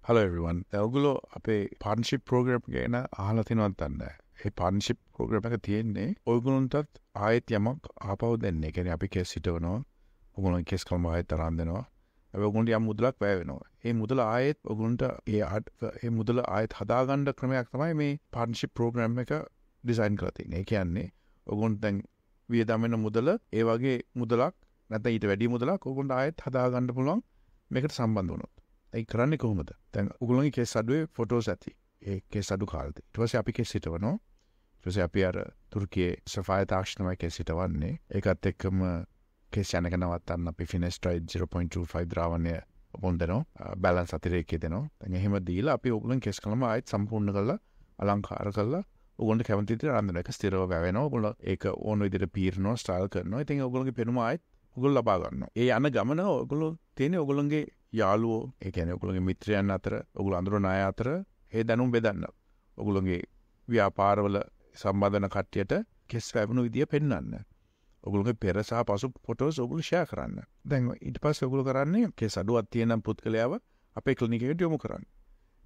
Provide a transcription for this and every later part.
Hello everyone. ඔයගොල්ලෝ අපේ partnership program ගැන අහලා තියෙනවද නැහැ. මේ partnership program එක තියෙන්නේ ඔයගොල්ලන්ටත් ආයෙත් යමක් ආපහු දෙන්න. ඒ කියන්නේ අපි කේස් හිටවනවා. ඔයගොල්ලෝ කේස් කලම ආයෙත් තරම් දෙනවා. අපි ඔයගොල්ලන්ට යම් මුදලක් වැය වෙනවා. මේ මුදල ආයෙත් ඔයගොල්ලන්ට මේ මුදල ආයෙත් හදාගන්න ක්‍රමයක් තමයි මේ partnership program එක design කරලා තියෙන්නේ. ඒ කියන්නේ ඔයගොල්ලන්ට දැන් වියදම් වෙන මුදල ඒ වගේ මුදලක් නැත්නම් ඊට වැඩි මුදලක් ඔයගොල්ලන්ට ආයෙත් හදාගන්න පුළුවන් මේකට සම්බන්ධ වුණොත්. ඒ කරන්නේ කොහොමද? දැන් ඔයගොල්ලෝගේ කේස් අඩුවේ ෆොටෝස් ඇති. ඒ කේස් අඩු කාලෙදී. ඊට පස්සේ අපි කේස් හිටවනවා. ඊට පස්සේ අපි අර තුර්කියේ සෆායර් තාක්ෂණමයි කේස් හිටවන්නේ. ඒකත් එක්කම කේස් යනක නවත්තන්න අපි Finasteride 0.25 ද්‍රාවණය බොන්දනවා. බැලන්ස් අතිරේකයේ දෙනවා. දැන් එහෙම දීලා අපි ඔයගොල්ලන් කේස් කළම ආයෙත් සම්පූර්ණ කරලා අලංකාර කරලා ඔයගොල්ලන්ට කැමති විදිහට අරන් එක ස්ථිරව වැවෙනවා. ඔයගොල්ලෝ ඒක ඕන විදිහට පීරනවා, ස්ටයිල් කරනවා. ඉතින් ඔයගොල්ලෝගේ පෙනුම ආයෙත් ඔයගොල්ලෝ ලබා ගන්නවා. ඒ යන ගමන ඔයගොල්ලෝ තියෙන්නේ ඔයගොල්ලන්ගේ යාළුවෝ, ඒ කියන්නේ ඔයගොල්ලෝගේ මිත්‍රයන් අතර, ඔයගොල්ලෝ අඳුරන අය අතර ඒ දැනුම් බෙදන්න. ඔයගොල්ලෝගේ ව්‍යාපාරවල සම්බන්ධ වෙන කට්ටියට කෙස් වැවුණු විදිය පෙන්වන්න. ඔයගොල්ලෝගේ පෙර සහ පසු ෆොටෝස් ඔයගොල්ලෝ ෂෙයා කරන්න. දැන් ඊට පස්සේ ඔයගොල්ලෝ කරන්නේ කෙස් අඩුවක් තියෙන පුද්ගලයාව අපේ ක්ලිනික් එකට යොමු කරන්න.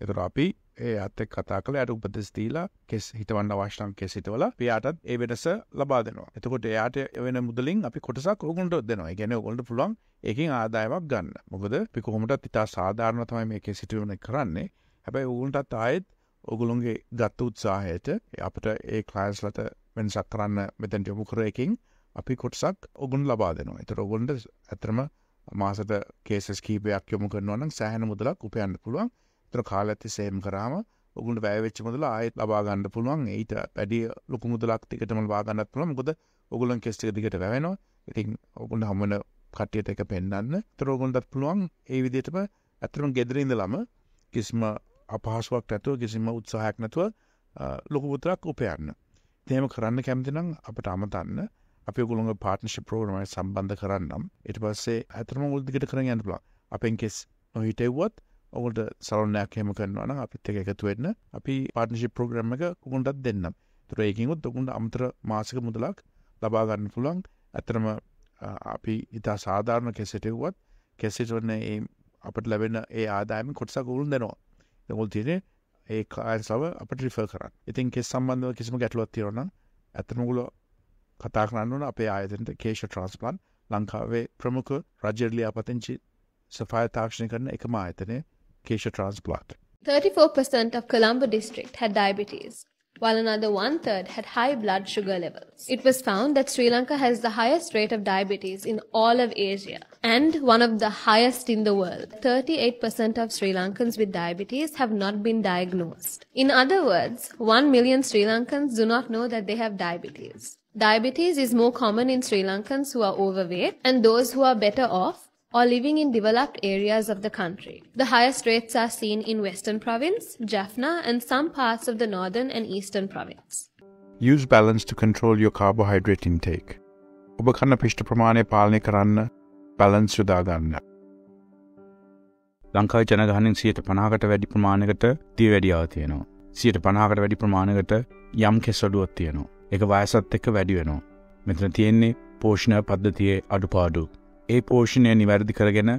ඒතර අපි එයාත් එක්ක කතා කරලා එයාට උපදෙස් දීලා කෙස් හිටවන්න අවශ්‍ය නම් කෙස් හිටවලා එයාටත් ඒ වෙනස ලබා දෙනවා. එතකොට එයාට වෙන මුදලින් අපි කොටසක් ඔයගොල්ලන්ට දෙනවා. ඒ කියන්නේ ඔයගොල්ලන්ට පුළුවන් ඒකෙන් ආදායමක් ගන්න. මොකද අපි කොහොමදත් ඉතා සාධාරණ තමයි මේ කෙස් හිටවන කරන්නේ. හැබැයි ඔයගොල්ලන්ටත් ආයෙත් ඔයගොල්ලන්ගේ ගත උත්සාහයට අපිට ඒ ක්ලයන්ට්ස්ලට වෙනසක් කරන්න මෙතෙන්ට යොමු කර එකකින් අපි කොටසක් ඔයගොල්ලන්ට ලබා දෙනවා. ඒතර ඔයගොල්ලන්ට ඇත්තටම මාසෙට කේසස් කීපයක් යොමු කරනවා නම් සෑහෙන මුදලක් උපයන්න පුළුවන්. ඒතර කාලයක් තිස්සේ එහෙම කරාම ඔයගොල්ලන්ට වැය වෙච්ච මුදල ආයෙත් ලබා ගන්න පුළුවන්. ඊට වැඩි ලොකු මුදලක් ටිකටම ලබා ගන්නත් පුළුවන්. මොකද ඔයගොල්ලන් කෙස් ටික දිගට වැවෙනවා. ඉතින් ඔයගොල්ලන්ට හැම වෙන කට්ටියට එක පෙන්නන්න. ඒතර ඔයගොල්ලන්ටත් පුළුවන් ඒ විදිහටම ඇත්තටම ගෙදර ඉඳලම කිසිම අපහසුාවක් නැතුව කිසිම උත්සාහයක් නැතුව ලොකු මුදලක් උපයන්න. ඉතින් එහෙම කරන්න කැමති නම් අපිට අමතන්න. අපි ඔයගොල්ලන්ගේ පාර්ට්නර්ෂිප් ප්‍රෝග්‍රෑම් එකට සම්බන්ධ කරන්නම්. ඊට පස්සේ ඇත්තටම ඔයගොල්ලෝ දිගට කරගෙන යන්න පුළුවන්. අපෙන් කෙස් නොහිටෙව්වත් ඔගොල්ට සලොන්නයක් එහෙම කරනවා නම් අපිත් එක්ක එකතු වෙන්න අපි පාර්ට්නර්ෂිප් ප්‍රෝග්‍රෑම් එක ඔගොල්ලන්ටත් දෙන්නම්. ඒතර ඒකින්වත් ඔගොල්ලන්ට අමතර මාසික මුදලක් ලබා ගන්න පුළුවන්. ඇත්තටම අපි ඉතා සාධාරණ කෙසෙට වුවත් කෙසෙට වන්නේ අපිට ලැබෙන ඒ ආදායමෙන් කොටසක් ඔගොල්ලන් දෙනවා. ඔගොල්ලෝ තියෙන්නේ ඒ ක්ලයන්ට්ස්ව අපිට රිෆර් කරන්න. ඉතින් කෙස් සම්බන්ධව කිසිම ගැටලුවක් තියෙනවා නම් ඇත්තටම ඔගොල්ලෝ කතා කරන්න ඕන අපේ ආයතනයට keshatransplant ලංකාවේ ප්‍රමුඛ රාජ්‍ය ලියාපදිංචි සෆායර් තාක්ෂණය කරන එකම ආයතනය keshatransplant. 34% of Colombo district had diabetes, while another 1/3 had high blood sugar levels. It was found that Sri Lanka has the highest rate of diabetes in all of Asia and one of the highest in the world. 38% of Sri Lankans with diabetes have not been diagnosed. In other words, 1 million Sri Lankans do not know that they have diabetes. Diabetes is more common in Sri Lankans who are overweight and those who are better off or living in developed areas of the country. The highest rates are seen in Western Province, Jaffna and some parts of the Northern and Eastern Province. Use balance to control your carbohydrate intake. ඔබ කන පිෂ්ඨ ප්‍රමාණය පාලනය කරන්න balance යොදා ගන්න. ලංකාවේ ජනගහනයෙන් 50%කට වැඩි ප්‍රමාණයකට දියවැඩියාව තියෙනවා. 50%කට වැඩි ප්‍රමාණයකට යම් කෙස් අඩුවක් තියෙනවා. ඒක වයසත් එක්ක වැඩි වෙනවා. මෙතන තියෙන්නේ පෝෂණ පද්ධතියේ අඩුපාඩු. ඒ පෝෂණය නිවැරදි කරගෙන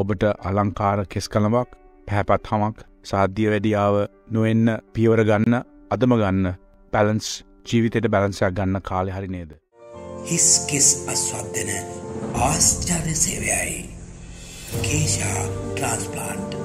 ඔබට අලංකාර කෙස් කලමක්, පැහැපත් හමක්, සාධ්‍ය වැඩියාව නොවෙන්න පියවර ගන්න, අදම ගන්න, බැලන්ස් ජීවිතේට බැලන්ස් එකක් ගන්න කාලේ හරි නේද? හිස් කෙස් අස්වද්දන ආශ්චර්ය සේවයයි කේෂා ට්‍රාන්ස්ප්ලාන්ට්